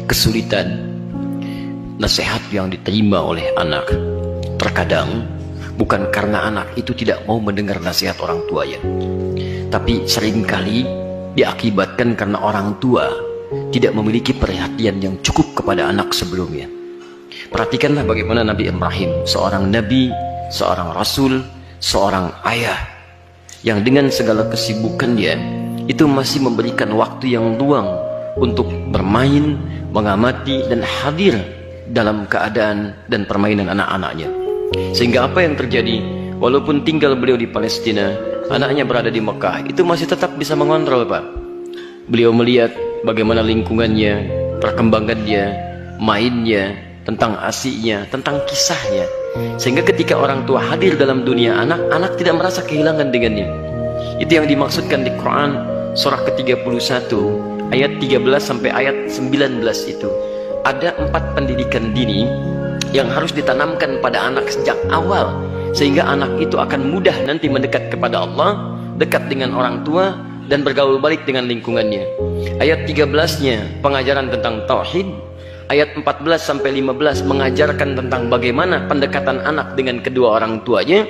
kesulitan nasihat yang diterima oleh anak terkadang bukan karena anak itu tidak mau mendengar nasihat orang tuanya, tapi seringkali diakibatkan karena orang tua tidak memiliki perhatian yang cukup kepada anak sebelumnya. Perhatikanlah bagaimana Nabi Ibrahim, seorang nabi, seorang rasul, seorang ayah yang dengan segala kesibukannya itu masih memberikan waktu yang luang untuk bermain, mengamati dan hadir dalam keadaan dan permainan anak-anaknya. Sehingga apa yang terjadi, walaupun tinggal beliau di Palestina, anaknya berada di Mekah, itu masih tetap bisa mengontrol, Pak. Beliau melihat bagaimana lingkungannya, perkembangannya, mainnya, tentang asiknya, tentang kisahnya. Sehingga ketika orang tua hadir dalam dunia anak, anak tidak merasa kehilangan dengannya. Itu yang dimaksudkan di Quran surah ke-31 ayat 13 sampai ayat 19 itu. Ada 4 pendidikan dini yang harus ditanamkan pada anak sejak awal, sehingga anak itu akan mudah nanti mendekat kepada Allah, dekat dengan orang tua, dan bergaul balik dengan lingkungannya. Ayat 13-nya pengajaran tentang tauhid, ayat 14 sampai 15 mengajarkan tentang bagaimana pendekatan anak dengan kedua orang tuanya.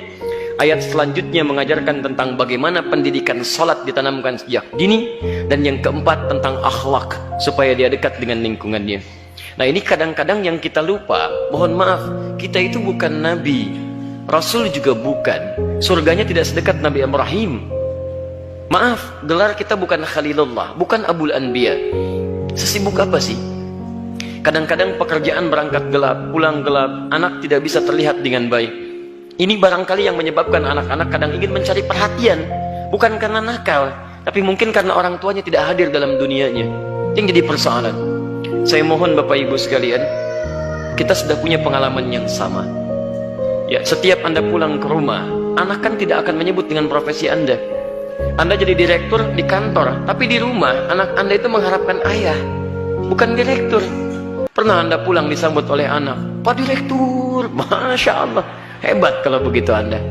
Ayat selanjutnya mengajarkan tentang bagaimana pendidikan sholat ditanamkan sejak dini. Dan yang keempat tentang akhlak, supaya dia dekat dengan lingkungannya. Nah, ini kadang-kadang yang kita lupa. Mohon maaf, kita itu bukan nabi, rasul juga bukan. Surganya tidak sedekat Nabi Ibrahim. Maaf, gelar kita bukan Khalilullah, bukan Abul Anbiya. Sesibuk apa sih? Kadang-kadang pekerjaan berangkat gelap, pulang gelap, anak tidak bisa terlihat dengan baik. Ini barangkali yang menyebabkan anak-anak kadang ingin mencari perhatian, bukan karena nakal, tapi mungkin karena orang tuanya tidak hadir dalam dunianya. Yang jadi persoalan. Saya mohon Bapak Ibu sekalian, kita sudah punya pengalaman yang sama. Ya, setiap Anda pulang ke rumah, anak kan tidak akan menyebut dengan profesi Anda. Anda jadi direktur di kantor, tapi di rumah anak Anda itu mengharapkan ayah, bukan direktur. Pernah Anda pulang disambut oleh anak, Pak Direktur, Masya Allah, hebat kalau begitu Anda.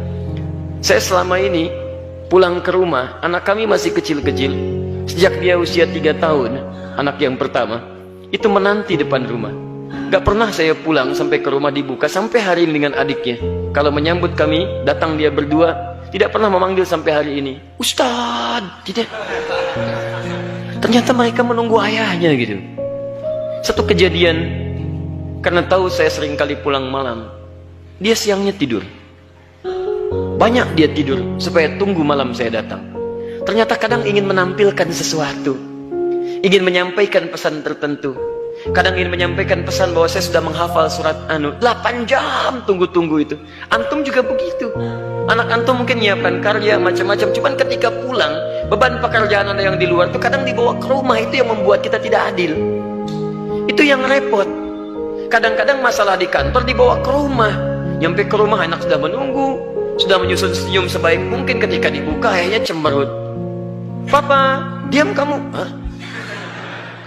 Saya selama ini pulang ke rumah, anak kami masih kecil-kecil. Sejak dia usia 3 tahun, anak yang pertama, itu menanti depan rumah. Gak pernah saya pulang sampai ke rumah dibuka, sampai hari ini dengan adiknya. Kalau menyambut kami, datang dia berdua, tidak pernah memanggil sampai hari ini, Ustadz, tidak. Ternyata mereka menunggu ayahnya gitu. Satu kejadian, karena tahu saya sering kali pulang malam, dia siangnya tidur. Banyak dia tidur, supaya tunggu malam saya datang. Ternyata kadang ingin menampilkan sesuatu, ingin menyampaikan pesan tertentu. Kadang ingin menyampaikan pesan bahwa saya sudah menghafal surat 8 jam tunggu-tunggu itu. Antum juga begitu. Anak antum mungkin nyiapkan karya macam-macam, cuman ketika pulang, beban pekerjaan Anda yang di luar itu kadang dibawa ke rumah. Itu yang membuat kita tidak adil. Itu yang repot. Kadang-kadang masalah di kantor dibawa ke rumah. Nyampe ke rumah anak sudah menunggu, sudah menyusun senyum sebaik mungkin. Ketika dibuka ayahnya cemberut. Papa, diam kamu. Hah?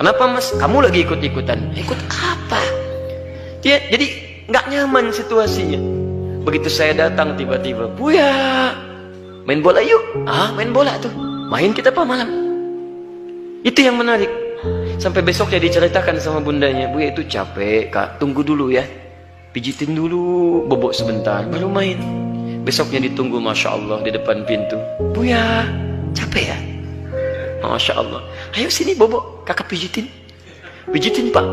Kenapa mas? Kamu lagi ikut-ikutan. Ikut apa? Jadi nggak nyaman situasinya. Begitu saya datang tiba-tiba, Buya, main bola yuk. Ah, main bola tuh. Main kita apa malam? Itu yang menarik. Sampai besoknya diceritakan sama bundanya, Buya itu capek kak, tunggu dulu ya, pijitin dulu bobok sebentar, baru main. Besoknya ditunggu, Masya Allah, di depan pintu, Buya, capek ya? Masya Allah, ayo sini bobok, kakak pijitin. Pijitin pak.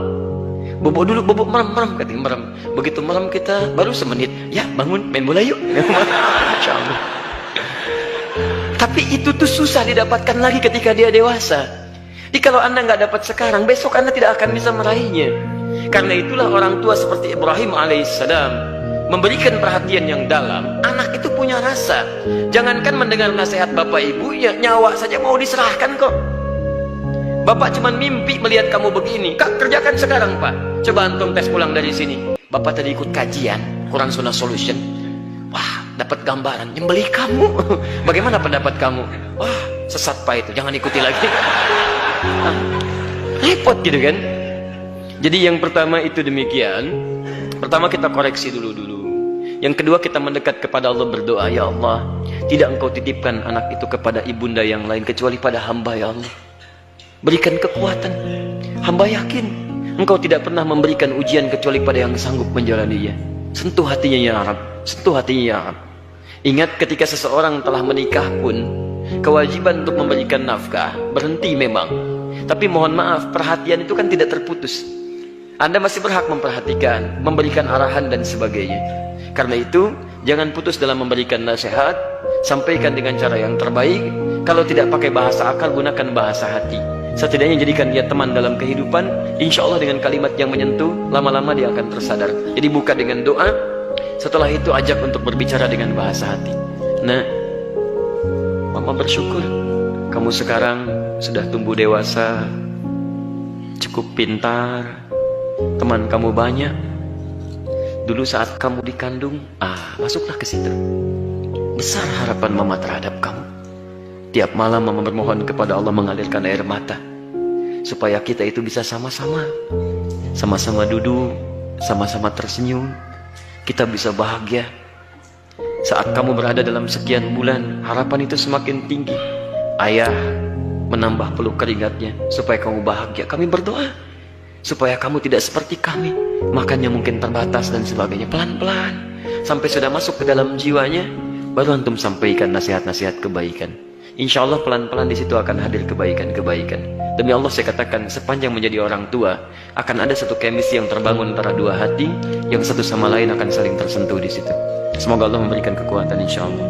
Bobok dulu, bobok merem, katanya merem. Begitu merem kita, baru semenit, ya bangun, main bola yuk. Masya Allah. Tapi itu tuh susah didapatkan lagi ketika dia dewasa. Jadi kalau Anda nggak dapat sekarang, besok Anda tidak akan bisa meraihnya. Karena itulah orang tua seperti Ibrahim alaihissalam memberikan perhatian yang dalam. Anak itu punya rasa. Jangankan mendengar nasihat bapak ibu, ya nyawa saja mau diserahkan kok. Bapak cuma mimpi melihat kamu begini. Kak, kerjakan sekarang pak. Coba antum tes pulang dari sini. Bapak tadi ikut kajian Quran Sunnah Solution. Wah, dapat gambaran nyembelih kamu. Bagaimana pendapat kamu? Wah, sesat pak itu, jangan ikuti lagi. Repot gitu kan. Jadi yang pertama itu demikian. Pertama kita koreksi dulu. Yang kedua kita mendekat kepada Allah, berdoa, ya Allah, tidak engkau titipkan anak itu kepada ibunda yang lain kecuali pada hamba, ya Allah. Berikan kekuatan. Hamba yakin Engkau tidak pernah memberikan ujian kecuali pada yang sanggup menjalaninya. Sentuh hatinya ya Rabb, sentuh hatinya ya Rabb. Ingat ketika seseorang telah menikah pun, kewajiban untuk memberikan nafkah berhenti memang. Tapi mohon maaf, perhatian itu kan tidak terputus. Anda masih berhak memperhatikan, memberikan arahan dan sebagainya. Karena itu, jangan putus dalam memberikan nasihat, sampaikan dengan cara yang terbaik. Kalau tidak pakai bahasa akal, gunakan bahasa hati. Setidaknya jadikan dia teman dalam kehidupan. Insya Allah dengan kalimat yang menyentuh, lama-lama dia akan tersadar. Jadi buka dengan doa, setelah itu ajak untuk berbicara dengan bahasa hati. Nah, Mama bersyukur kamu sekarang sudah tumbuh dewasa, cukup pintar, teman kamu banyak. Dulu saat kamu dikandung, masuklah ke situ. Besar harapan Mama terhadap kamu. Tiap malam Mama bermohon kepada Allah mengalirkan air mata, supaya kita itu bisa sama-sama duduk, sama-sama tersenyum, kita bisa bahagia. Saat kamu berada dalam sekian bulan, harapan itu semakin tinggi. Ayah menambah peluk keringatnya supaya kamu bahagia. Kami berdoa supaya kamu tidak seperti kami, makannya mungkin terbatas dan sebagainya. Pelan-pelan sampai sudah masuk ke dalam jiwanya, baru antum sampaikan nasihat-nasihat kebaikan. Insya Allah pelan-pelan di situ akan hadir kebaikan-kebaikan. Demi Allah saya katakan, sepanjang menjadi orang tua akan ada satu chemistry yang terbangun antara dua hati, yang satu sama lain akan saling tersentuh di situ. Semoga Allah memberikan kekuatan insya Allah.